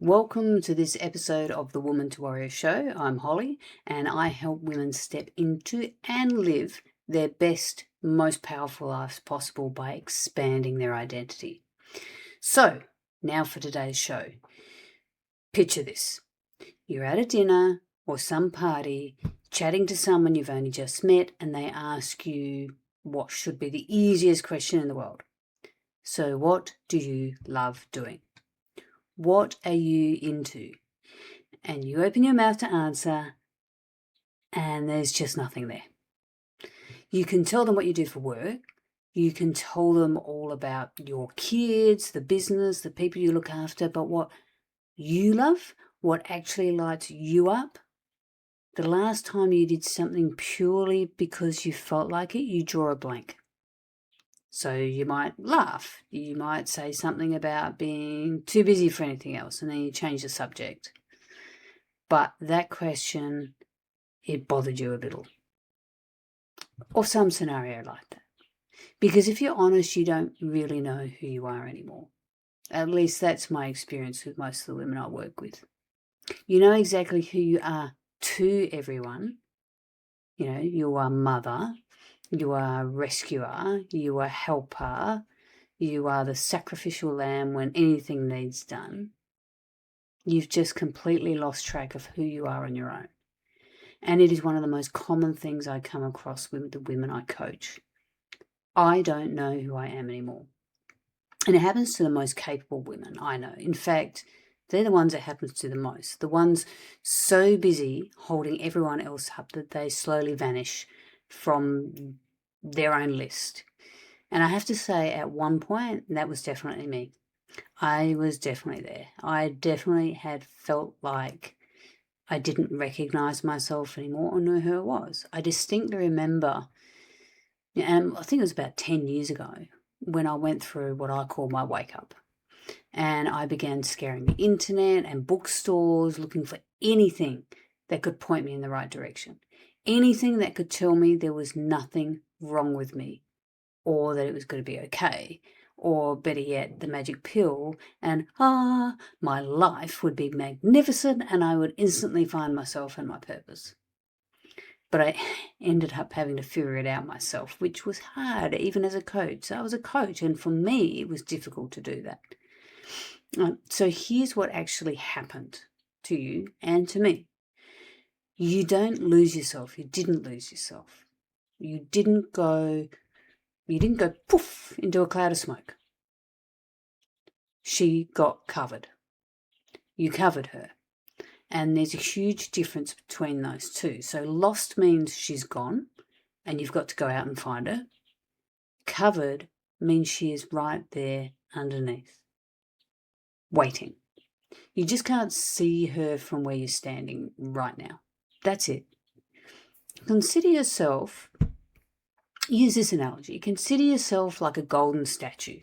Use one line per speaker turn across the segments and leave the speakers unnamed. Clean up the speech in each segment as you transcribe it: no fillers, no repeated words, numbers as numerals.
Welcome to this episode of the Woman to Warrior Show. I'm Holly, and I help women step into and live their best, most powerful lives possible by expanding their identity. So, now for today's show. Picture this. You're at a dinner or some party, chatting to someone you've only just met, and they ask you what should be the easiest question in the world. So, what do you love doing? What are you into? And you open your mouth to answer, and there's just nothing there. You can tell them what you do for work. You can tell them all about your kids, the business, the people you look after, but what you love, what actually lights you up, the last time you did something purely because you felt like it, you draw a blank. So you might laugh. You might say something about being too busy for anything else, and then you change the subject. But that question, it bothered you a little. Or some scenario like that. Because if you're honest, you don't really know who you are anymore. At least that's my experience with most of the women I work with. You know exactly who you are to everyone. You know, you are mother, you are rescuer, you are helper, you are the sacrificial lamb when anything needs done. You've just completely lost track of who you are on your own. And it is one of the most common things I come across with the women I coach. I don't know who I am anymore. And it happens to the most capable women I know. In fact, they're the ones it happens to the most. The ones so busy holding everyone else up that they slowly vanish from their own list. And I have to say, at one point, that was definitely me. I was definitely there. I definitely had felt like I didn't recognize myself anymore or know who I was. I distinctly remember, and I think it was about 10 years ago, when I went through what I call my wake up. And I began scanning the internet and bookstores, looking for anything that could point me in the right direction. Anything that could tell me there was nothing wrong with me, or that it was going to be okay, or better yet, the magic pill, and my life would be magnificent and I would instantly find myself and my purpose. But I ended up having to figure it out myself, which was hard, even as a coach. So I was a coach, and for me, it was difficult to do that. So here's what actually happened to you and to me. You don't lose yourself. You didn't lose yourself. You didn't go poof into a cloud of smoke. She got covered. You covered her. And there's a huge difference between those two. So lost means she's gone and you've got to go out and find her. Covered means she is right there underneath, waiting. You just can't see her from where you're standing right now. That's it. Consider yourself, use this analogy, consider yourself like a golden statue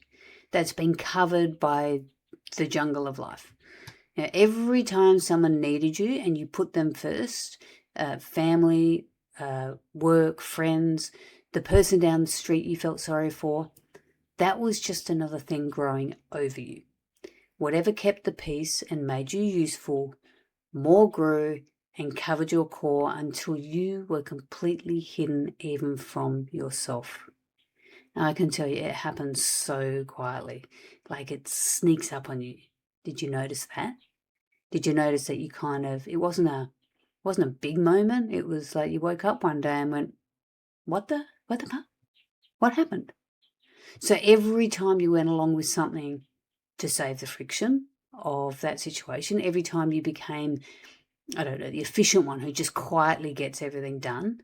that's been covered by the jungle of life. Now, every time someone needed you and you put them first, family, work, friends, the person down the street you felt sorry for, that was just another thing growing over you. Whatever kept the peace and made you useful, more grew and covered your core until you were completely hidden even from yourself. Now, I can tell you it happens so quietly, like it sneaks up on you. Did you notice that? Did you notice that you it wasn't a big moment? It was like you woke up one day and went, what happened? So every time you went along with something to save the friction of that situation, every time you became, the efficient one who just quietly gets everything done,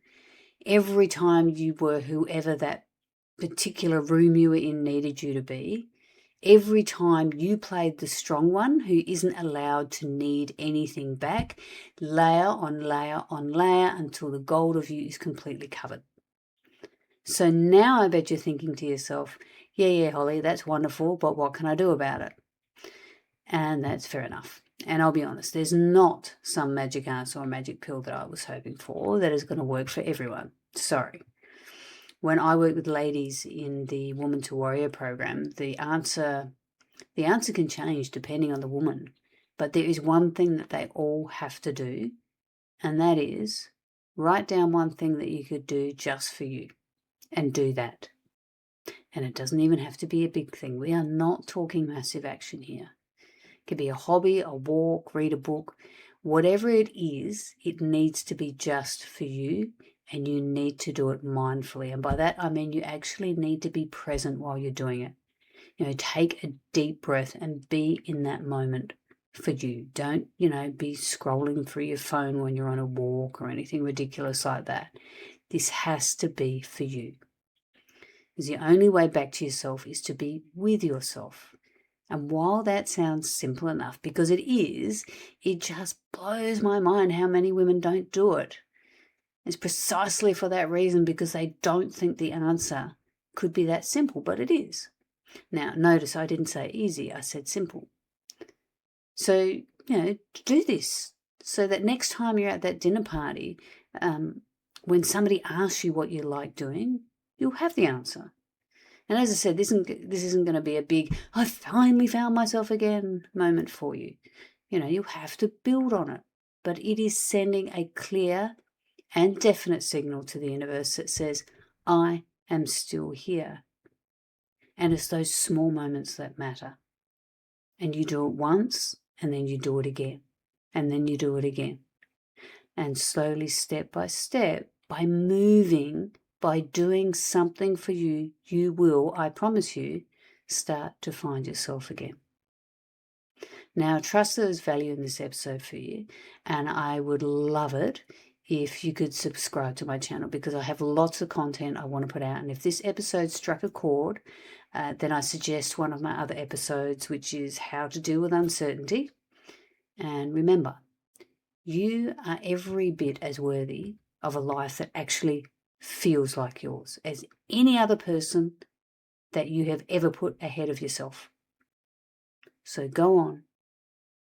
every time you were whoever that particular room you were in needed you to be, every time you played the strong one who isn't allowed to need anything back, layer on layer on layer until the gold of you is completely covered. So now I bet you're thinking to yourself, yeah, Holly, that's wonderful, but what can I do about it? And that's fair enough. And I'll be honest, there's not some magic answer or magic pill that I was hoping for that is going to work for everyone. Sorry. When I work with ladies in the Woman to Warrior program, the answer can change depending on the woman, But there is one thing that they all have to do, and that is write down one thing that you could do just for you and do that. And it doesn't even have to be a big thing. We are not talking massive action here. It could be a hobby, a walk, read a book. Whatever it is, it needs to be just for you, and you need to do it mindfully. And by that, I mean you actually need to be present while you're doing it. Take a deep breath and be in that moment for you. Don't, be scrolling through your phone when you're on a walk or anything ridiculous like that. This has to be for you. Because the only way back to yourself is to be with yourself. And while that sounds simple enough, because it is, it just blows my mind how many women don't do it. It's precisely for that reason, because they don't think the answer could be that simple, but it is. Now, notice I didn't say easy, I said simple. So, do this so that next time you're at that dinner party, when somebody asks you what you like doing, you'll have the answer. And as I said, this isn't going to be a big, I finally found myself again moment for you. You have to build on it. But it is sending a clear and definite signal to the universe that says, I am still here. And it's those small moments that matter. And you do it once, and then you do it again. And then you do it again. And slowly, step by step, by moving, by doing something for you, you will, I promise you, start to find yourself again. Now, I trust there's value in this episode for you, and I would love it if you could subscribe to my channel, because I have lots of content I want to put out. And if this episode struck a chord, then I suggest one of my other episodes, which is how to deal with uncertainty. And remember, you are every bit as worthy of a life that actually feels like yours as any other person that you have ever put ahead of yourself. So go on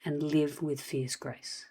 and live with fierce grace.